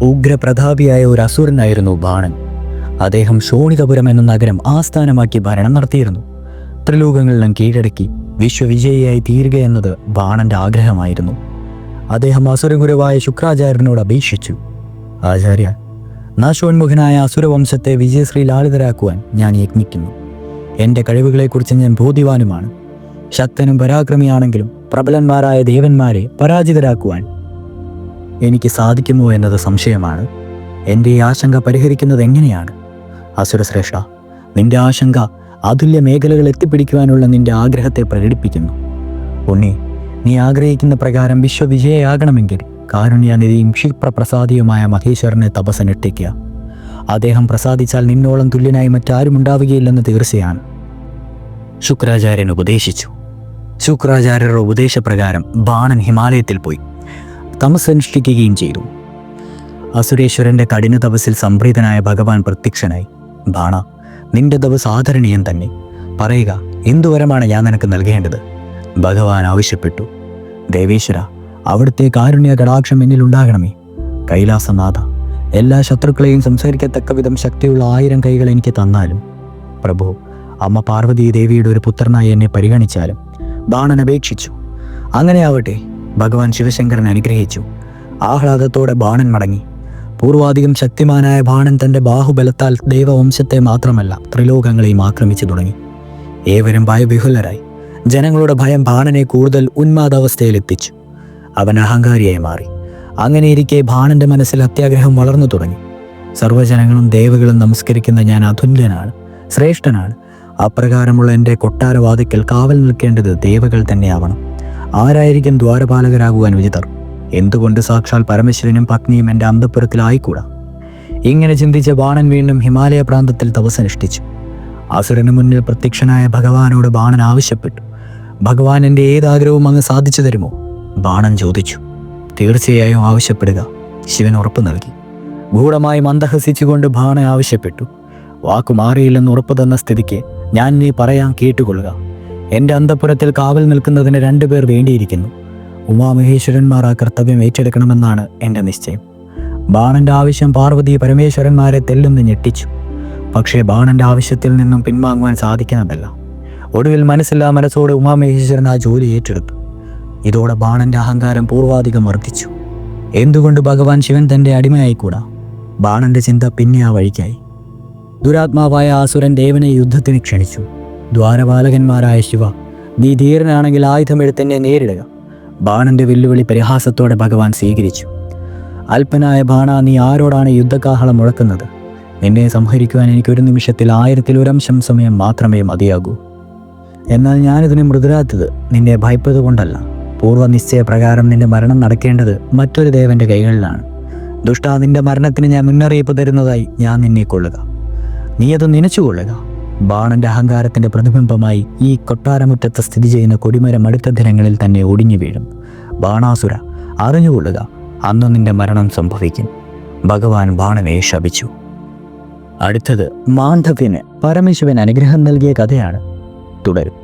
ഉഗ്രപ്രതാപിയായ ഒരു അസുരനായിരുന്നു ബാണൻ. അദ്ദേഹം ശോണിതപുരം എന്ന നഗരം ആസ്ഥാനമാക്കി ഭരണം നടത്തിയിരുന്നു. ത്രിലോകങ്ങളിലും കീഴടക്കി വിശ്വവിജയിയായി തീരുക എന്നത് ബാണന്റെ ആഗ്രഹമായിരുന്നു. അദ്ദേഹം അസുരഗുരുവായ ശുക്രാചാര്യനോട് അപേക്ഷിച്ചു, ആചാര്യ, നാശോന്മുഖനായ അസുരവംശത്തെ വിജയശ്രീ ലാളിതരാക്കുവാൻ ഞാൻ യത്നിക്കുന്നു. എൻ്റെ കഴിവുകളെക്കുറിച്ച് ഞാൻ ബോധ്യവാനുമാണ്. ശക്തനും പരാക്രമിയാണെങ്കിലും പ്രബലന്മാരായ ദേവന്മാരെ പരാജിതരാക്കുവാൻ എനിക്ക് സാധിക്കുമോ എന്നത് സംശയമാണ്. എൻ്റെ ഈ ആശങ്ക പരിഹരിക്കുന്നത് എങ്ങനെയാണ്? അസുരശ്രേഷ്ഠ, നിന്റെ ആശങ്ക അതുല്യ മേഖലകൾ എത്തിപ്പിടിക്കുവാനുള്ള നിന്റെ ആഗ്രഹത്തെ പ്രകടിപ്പിക്കുന്നു. ഉണ്ണി, നീ ആഗ്രഹിക്കുന്ന പ്രകാരം വിശ്വവിജയയാകണമെങ്കിൽ കാരുണ്യാനിധിയും ക്ഷിപ്രപ്രസാദിയുമായ മഹേശ്വരനെ തപസ്സനുഷ്ഠിക്കുക. അദ്ദേഹം പ്രസാദിച്ചാൽ നിന്നോളം തുല്യനായി മറ്റാരും ഉണ്ടാവുകയില്ലെന്ന് തീർച്ചയാണ്. ശുക്രാചാര്യൻ ഉപദേശിച്ചു. ശുക്രാചാര്യരുടെ ഉപദേശപ്രകാരം ബാണൻ ഹിമാലയത്തിൽ പോയി തപസ്സനുഷ്ഠിക്കുകയും ചെയ്തു. അസുരേശ്വരന്റെ കഠിന തപസ്സിൽ സംപ്രീതനായ ഭഗവാൻ പ്രത്യക്ഷനായി. ബാണ, നിന്റെ തപസ് ആദരണീയം തന്നെ. പറയുക, എന്തു വരമാണ് ഞാൻ നിനക്ക് നൽകേണ്ടത്? ഭഗവാൻ ആവശ്യപ്പെട്ടു. ദേവേശ്വര, അവിടുത്തെ കാരുണ്യ കടാക്ഷം എന്നിലുണ്ടാകണമേ. കൈലാസനാഥ, എല്ലാ ശത്രുക്കളെയും സംസാരിക്കത്തക്ക വിധം ശക്തിയുള്ള 1000 കൈകൾ എനിക്ക് തന്നാലും, പ്രഭു, അമ്മ പാർവതീ ദേവിയുടെ ഒരു പുത്രനായി എന്നെ പരിഗണിച്ചാലും. ബാണൻ അപേക്ഷിച്ചു. അങ്ങനെ ആവട്ടെ. ഭഗവാൻ ശിവശങ്കരൻ അനുഗ്രഹിച്ചു. ആഹ്ലാദത്തോടെ ബാണൻ മടങ്ങി. പൂർവാധികം ശക്തിമാനായ ബാണൻ തൻ്റെ ബാഹുബലത്താൽ ദൈവവംശത്തെ മാത്രമല്ല ത്രിലോകങ്ങളെയും ആക്രമിച്ചു തുടങ്ങി. ഏവരും ഭയവിഹുലരായി. ജനങ്ങളുടെ ഭയം ബാണനെ കൂടുതൽ ഉന്മാദാവസ്ഥയിലെത്തിച്ചു. അവൻ അഹങ്കാരിയായി മാറി. അങ്ങനെയിരിക്കെ ബാണന്റെ മനസ്സിൽ അത്യാഗ്രഹം വളർന്നു തുടങ്ങി. സർവ്വജനങ്ങളും ദേവകളും നമസ്കരിക്കുന്ന ഞാൻ അതുല്യനാണ്, ശ്രേഷ്ഠനാണ്. അപ്രകാരമുള്ള എൻ്റെ കൊട്ടാരവാതിക്കൽ കാവൽ നിൽക്കേണ്ടത് ദേവകൾ തന്നെയാവണം. ആരായിരിക്കും ദ്വാരപാലകരാകുവാൻ വിചിതർ? എന്തുകൊണ്ട് സാക്ഷാൽ പരമേശ്വരനും പത്നിയും എൻ്റെ അന്തഃപുരത്തിലായിക്കൂടാ? ഇങ്ങനെ ചിന്തിച്ച ബാണൻ വീണ്ടും ഹിമാലയ പ്രാന്തത്തിൽ തപസ്സനുഷ്ഠിച്ചു. അസുരന് മുന്നിൽ പ്രത്യക്ഷനായ ഭഗവാനോട് ബാണൻ ആവശ്യപ്പെട്ടു, ഭഗവാൻ എൻ്റെ ഏതാഗ്രഹവും അങ്ങ് സാധിച്ചു തരുമോ? ബാണൻ ചോദിച്ചു. തീർച്ചയായും ആവശ്യപ്പെടുക. ശിവൻ ഉറപ്പ് നൽകി. ഗൂഢമായി മന്ദഹസിച്ചുകൊണ്ട് ബാണൻ ആവശ്യപ്പെട്ടു. വാക്കു മാറിയില്ലെന്ന് ഉറപ്പ് തന്ന സ്ഥിതിക്ക് ഞാൻ നീ പറയാൻ കേട്ടുകൊള്ളുക. എൻ്റെ അന്തഃപുരത്തിൽ കാവൽ നിൽക്കുന്നതിന് 2 പേർ വേണ്ടിയിരിക്കുന്നു. ഉമാമഹേശ്വരന്മാർ ആ കർത്തവ്യം ഏറ്റെടുക്കണമെന്നാണ് എൻ്റെ നിശ്ചയം. ബാണന്റെ ആവശ്യം പാർവതി പരമേശ്വരന്മാരെ തെല്ലെന്ന് ഞെട്ടിച്ചു. പക്ഷേ ബാണന്റെ ആവശ്യത്തിൽ നിന്നും പിൻവാങ്ങുവാൻ സാധിക്കുന്നതല്ല. ഒടുവിൽ മനസ്സില്ലാ മനസ്സോടെ ഉമാമഹേശ്വരൻ ആ ജോലി ഏറ്റെടുത്തു. ഇതോടെ ബാണന്റെ അഹങ്കാരം പൂർവാധികം വർദ്ധിച്ചു. എന്തുകൊണ്ട് ഭഗവാൻ ശിവൻ തൻ്റെ അടിമയായിക്കൂടാ? ബാണന്റെ ചിന്ത പിന്നെ ആ വഴിക്കായി. ദുരാത്മാവായ ആസുരൻ ദേവനെ യുദ്ധത്തിന് ക്ഷണിച്ചു. ദ്വാരപാലകന്മാരായ ശിവ, നീ ധീരനാണെങ്കിൽ ആയുധമെടുത്തെന്നെ നേരിടുക. ബാണന്റെ വെല്ലുവിളി പരിഹാസത്തോടെ ഭഗവാൻ സ്വീകരിച്ചു. അല്പനായ ബാണ, നീ ആരോടാണ് യുദ്ധകാഹളം മുഴക്കുന്നത്? നിന്നെ സംഹരിക്കുവാൻ എനിക്ക് 1 നിമിഷത്തിൽ 1000-ൽ-1 സമയം മാത്രമേ മതിയാകൂ. എന്നാൽ ഞാനിതിനെ മൃദുരാത്തത് നിന്നെ ഭയപ്പെട്ടതുകൊണ്ടല്ല. പൂർവ്വനിശ്ചയപ്രകാരം നിന്റെ മരണം നടക്കേണ്ടത് മറ്റൊരു ദേവന്റെ കൈകളിലാണ്. ദുഷ്ടാ, നിന്റെ മരണത്തിന് ഞാൻ മുന്നറിയിപ്പ് തരുന്നതായി ഞാൻ നിന്നെ കൊള്ളുക. നീ അത് നനച്ചുകൊള്ളുക. ബാണന്റെ അഹങ്കാരത്തിന്റെ പ്രതിബിംബമായി ഈ കൊട്ടാരമുറ്റത്ത് സ്ഥിതി ചെയ്യുന്ന കൊടിമരം അടുത്ത ദിനങ്ങളിൽ തന്നെ ഒടിഞ്ഞു വീഴും. ബാണാസുര, അറിഞ്ഞുകൊള്ളുക, അന്ന് നിന്റെ മരണം സംഭവിക്കും. ഭഗവാൻ ബാണനെ ശപിച്ചു. അടുത്തത് മാണ്ഡവ്യന് പരമശിവൻ അനുഗ്രഹം നൽകിയ കഥയാണ്. തുടരും.